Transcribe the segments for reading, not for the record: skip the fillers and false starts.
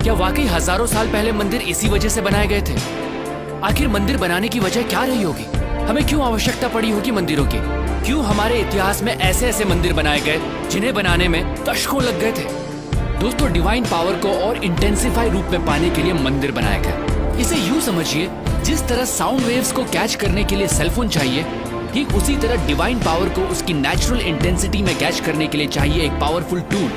क्या वाकई हजारों साल पहले मंदिर इसी वजह से बनाए गए थे? आखिर मंदिर बनाने की वजह क्या रही होगी? हमें क्यों आवश्यकता पड़ी होगी मंदिरों की? क्यों हमारे इतिहास में ऐसे ऐसे मंदिर बनाए गए जिन्हें बनाने में दशकों लग गए थे? दोस्तों, डिवाइन पावर को और इंटेंसिफाई रूप में पाने के लिए मंदिर बनाया गया। इसे यूं समझिए, जिस तरह साउंड वेव्स को कैच करने के लिए सेलफोन चाहिए, ठीक उसी तरह डिवाइन पावर को उसकी नेचुरल इंटेंसिटी में कैच करने के लिए चाहिए एक पावरफुल टूल,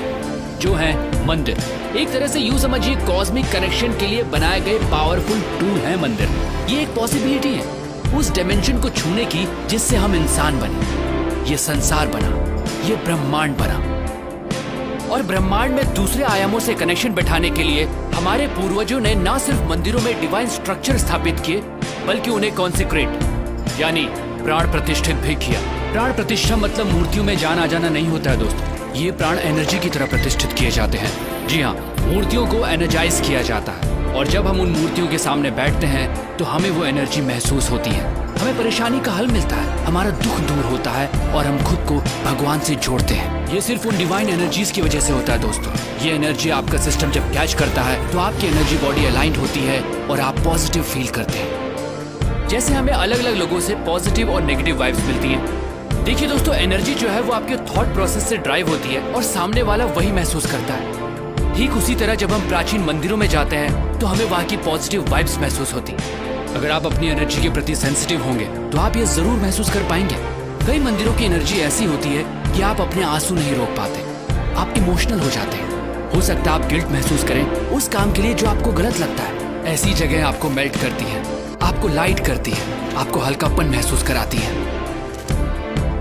जो है मंदिर। एक तरह से यूं समझिए, कॉस्मिक कनेक्शन के लिए बनाए गए पावरफुल टूल है मंदिर। ये एक पॉसिबिलिटी है उस डायमेंशन को छूने की जिससे हम इंसान बने, ये संसार बना, ये ब्रह्मांड बना। और ब्रह्मांड में दूसरे आयामों से कनेक्शन बैठाने के लिए हमारे पूर्वजों ने न सिर्फ मंदिरों में डिवाइन स्ट्रक्चर स्थापित किए, बल्कि उन्हें कॉन्सेक्रेट यानी प्राण प्रतिष्ठित भी किया। प्राण प्रतिष्ठा मतलब मूर्तियों में जान आ जाना नहीं होता है दोस्तों, ये प्राण एनर्जी की तरह प्रतिष्ठित किए जाते हैं। जी हाँ, मूर्तियों को एनर्जाइज किया जाता है, और जब हम उन मूर्तियों के सामने बैठते हैं तो हमें वो एनर्जी महसूस होती है। हमें परेशानी का हल मिलता है, हमारा दुख दूर होता है और हम खुद को भगवान से जोड़ते हैं। ये सिर्फ उन डिवाइन एनर्जीज की वजह से होता है दोस्तों। ये एनर्जी आपका सिस्टम जब कैच करता है तो आपकी एनर्जी बॉडी अलाइंड होती है और आप पॉजिटिव फील करते हैं। जैसे हमें अलग अलग लोगों से पॉजिटिव और नेगेटिव वाइब्स मिलती हैं। देखिए दोस्तों, एनर्जी जो है वो आपके थॉट प्रोसेस से ड्राइव होती है और सामने वाला वही महसूस करता है। ठीक उसी तरह जब हम प्राचीन मंदिरों में जाते हैं तो हमें वहाँ की पॉजिटिव वाइब्स महसूस होती हैं। अगर आप अपनी एनर्जी के प्रति सेंसिटिव होंगे तो आप ये जरूर महसूस कर पाएंगे। कई मंदिरों की एनर्जी ऐसी होती है कि आप अपने आंसू नहीं रोक पाते, आप इमोशनल हो जाते हैं। हो सकता है आप गिल्ट महसूस करें उस काम के लिए जो आपको गलत लगता है। ऐसी जगह आपको मेल्ट करती है, आपको लाइट करती है, आपको हल्कापन महसूस कराती है।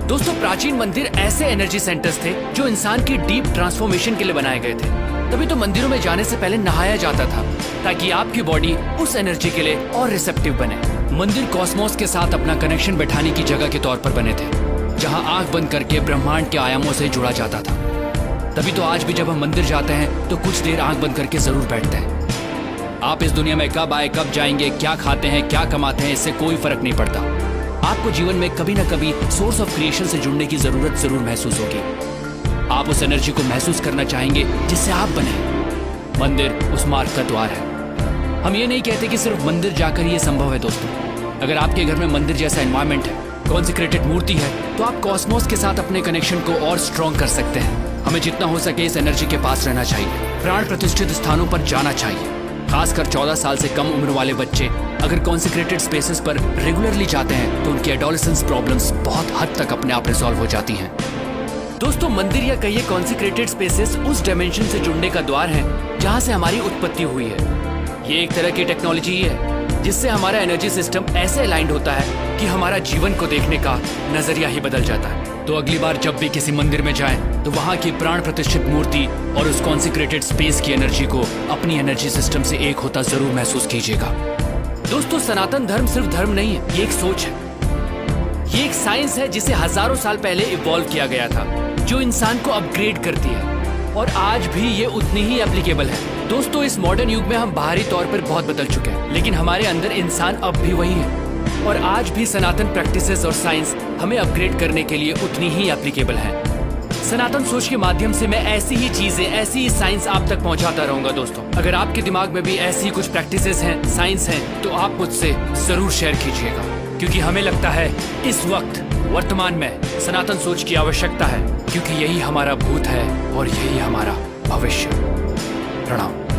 दोस्तों, प्राचीन मंदिर ऐसे एनर्जी सेंटर्स थे जो इंसान की डीप ट्रांसफॉर्मेशन के लिए बनाए गए थे। तभी तो मंदिरों में जाने से पहले नहाया जाता था, ताकि आपकी बॉडी उस एनर्जी के लिए और रिसेप्टिव बने। मंदिर कॉस्मोस के साथ अपना कनेक्शन बैठाने की जगह के तौर पर बने थे, जहां आंख बंद करके ब्रह्मांड के आयामों से जुड़ा जाता था। तभी तो आज भी जब हम मंदिर जाते हैं तो कुछ देर आंख बंद करके जरूर बैठते हैं। आप इस दुनिया में कब आए, कब जाएंगे, क्या खाते हैं, क्या कमाते हैं, इससे कोई फर्क नहीं पड़ता। आपको जीवन में कभी न कभी सोर्स ऑफ क्रिएशन से जुड़ने की जरूरत जरूर महसूस होगी। आप उस एनर्जी को महसूस करना चाहेंगे जिससे आप बने। मंदिर उस मार्ग का द्वार है। हम ये नहीं कहते कि सिर्फ मंदिर जाकर ये संभव है दोस्तों। अगर आपके घर में मंदिर जैसा एनवायरमेंट है, कॉन्सेक्रेटेड मूर्ति है, तो आप कॉस्मोस के साथ अपने कनेक्शन को और स्ट्रॉन्ग कर सकते हैं। हमें जितना हो सके इस एनर्जी के पास रहना चाहिए, प्राण प्रतिष्ठित स्थानों पर जाना चाहिए। खासकर 14 साल से कम उम्र वाले बच्चे अगर कॉन्सेक्रेटेड स्पेसेस पर रेगुलरली जाते हैं तो उनकी एडोलेसेंस प्रॉब्लम्स बहुत हद तक अपने आप रिजॉल्व हो जाती हैं। दोस्तों, मंदिर या कहिए कॉन्सेक्रेटेड स्पेसेस उस डायमेंशन से जुड़ने का द्वार है जहां से हमारी उत्पत्ति हुई है। ये एक तरह की टेक्नोलॉजी है जिससे हमारा एनर्जी सिस्टम ऐसे अलाइंड होता है कि हमारा जीवन को देखने का नजरिया ही बदल जाता है। तो अगली बार जब भी किसी मंदिर में जाएं तो वहां की प्राण प्रतिष्ठित मूर्ति और उस कॉन्सेक्रेटेड स्पेस की एनर्जी को अपनी एनर्जी सिस्टम से एक होता जरूर महसूस कीजिएगा। दोस्तों, सनातन धर्म सिर्फ धर्म नहीं है, ये एक सोच है, ये एक साइंस है जिसे हजारों साल पहले इवॉल्व किया गया था, जो इंसान को अपग्रेड करती है और आज भी ये उतनी ही एप्लीकेबल है। दोस्तों, इस मॉडर्न युग में हम बाहरी तौर पर बहुत बदल चुके हैं, लेकिन हमारे अंदर इंसान अब भी वही है और आज भी सनातन प्रैक्टिसेस और साइंस हमें अपग्रेड करने के लिए उतनी ही एप्लीकेबल है। सनातन सोच के माध्यम से मैं ऐसी ही चीजें, ऐसी ही साइंस आप तक पहुंचाता रहूंगा दोस्तों। अगर आपके दिमाग में भी ऐसी ही कुछ प्रैक्टिसेस हैं, साइंस हैं, तो आप मुझसे जरूर शेयर कीजिएगा, क्योंकि हमें लगता है इस वक्त वर्तमान में सनातन सोच की आवश्यकता है, क्योंकि यही हमारा भूत है और यही हमारा भविष्य। प्रणाम।